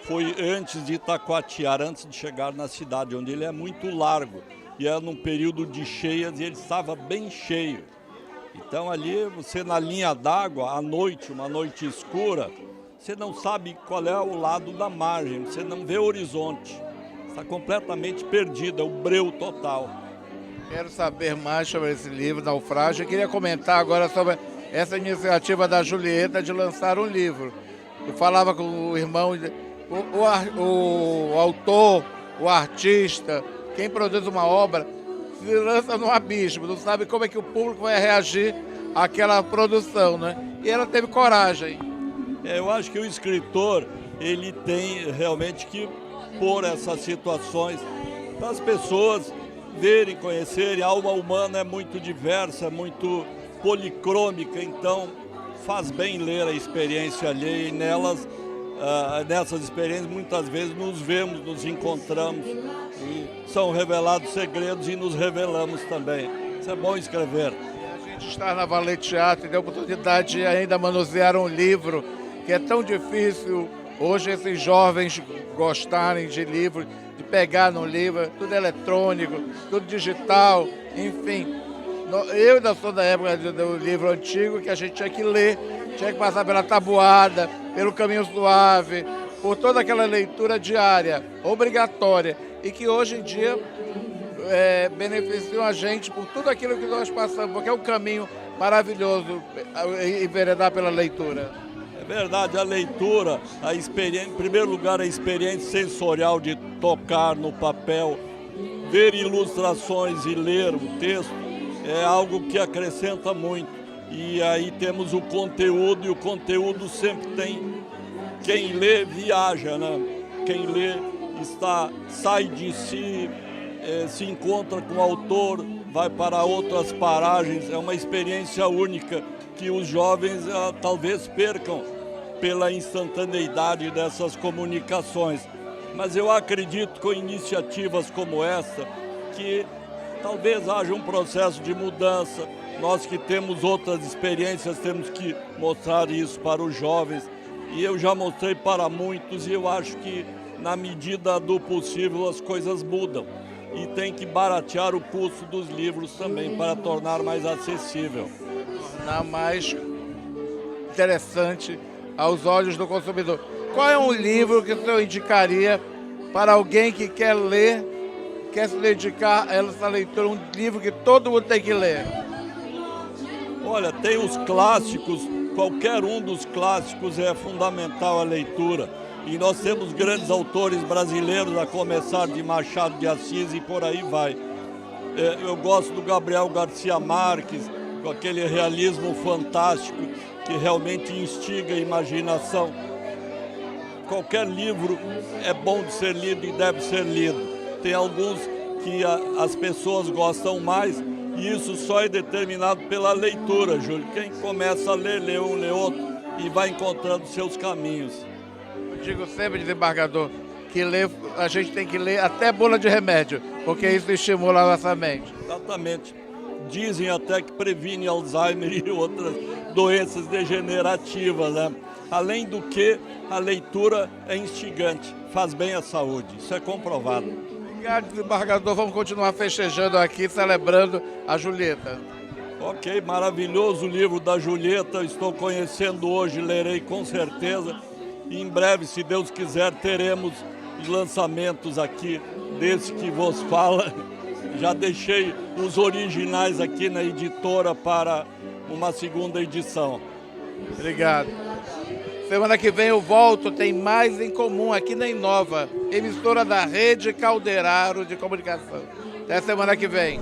foi antes de Itacoatiara, antes de chegar na cidade, onde ele é muito largo. E era num período de cheias e ele estava bem cheio. Então ali, você na linha d'água, à noite, uma noite escura, você não sabe qual é o lado da margem, você não vê o horizonte. Está completamente perdido, é o breu total. Quero saber mais sobre esse livro, Naufrágio. Eu queria comentar agora sobre essa iniciativa da Julieta de lançar um livro. Eu falava com o irmão, o autor, o artista, quem produz uma obra, se lança no abismo, não sabe como é que o público vai reagir àquela produção, né? E ela teve coragem. Eu acho que o escritor, ele tem realmente que pôr essas situações para as pessoas verem, conhecerem. A alma humana é muito diversa, muito policrômica, então faz bem ler a experiência alheia e nelas nessas experiências, muitas vezes nos vemos, nos encontramos, e são revelados segredos e nos revelamos também. Isso é bom escrever. A gente está na Valet Teatro e tem a oportunidade de ainda manusear um livro que é tão difícil hoje esses jovens gostarem de livro, de pegar no livro, tudo eletrônico, tudo digital, enfim. Eu ainda sou da época do livro antigo, que a gente tinha que ler, tinha que passar pela tabuada, pelo caminho suave, por toda aquela leitura diária, obrigatória, e que hoje em dia beneficiam a gente por tudo aquilo que nós passamos, porque é um caminho maravilhoso enveredar pela leitura. É verdade, a leitura, a experiência, em primeiro lugar, a experiência sensorial de tocar no papel, ver ilustrações e ler o texto, é algo que acrescenta muito. E aí temos o conteúdo, e o conteúdo sempre tem... Quem lê viaja, né? Quem lê sai de si, se encontra com o autor, vai para outras paragens. É uma experiência única que os jovens talvez percam pela instantaneidade dessas comunicações. Mas eu acredito com iniciativas como essa que talvez haja um processo de mudança. Nós que temos outras experiências temos que mostrar isso para os jovens. E eu já mostrei para muitos e eu acho que na medida do possível as coisas mudam. E tem que baratear o custo dos livros também para tornar mais acessível. Tornar mais interessante aos olhos do consumidor. Qual é um livro que o senhor indicaria para alguém que quer ler, quer se dedicar a essa leitura, um livro que todo mundo tem que ler? Olha, tem os clássicos, qualquer um dos clássicos é fundamental a leitura. E nós temos grandes autores brasileiros, a começar de Machado de Assis e por aí vai. Eu gosto do Gabriel Garcia Marques, com aquele realismo fantástico que realmente instiga a imaginação. Qualquer livro é bom de ser lido e deve ser lido. Tem alguns que as pessoas gostam mais e isso só é determinado pela leitura, Júlio. Quem começa a ler, lê um, lê outro e vai encontrando seus caminhos. Eu digo sempre, desembargador, que a gente tem que ler até bula de remédio, porque isso estimula a nossa mente. Exatamente. Dizem até que previne Alzheimer e outras doenças degenerativas, né? Além do que, a leitura é instigante, faz bem à saúde, isso é comprovado. Obrigado, desembargador. Vamos continuar festejando aqui, celebrando a Julieta. Ok, maravilhoso o livro da Julieta, estou conhecendo hoje, lerei com certeza. E em breve, se Deus quiser, teremos lançamentos aqui desse que vos fala. Já deixei os originais aqui na editora para uma segunda edição. Obrigado. Semana que vem eu volto, tem mais em comum aqui na Inova, emissora da Rede Calderaro de Comunicação. Até semana que vem.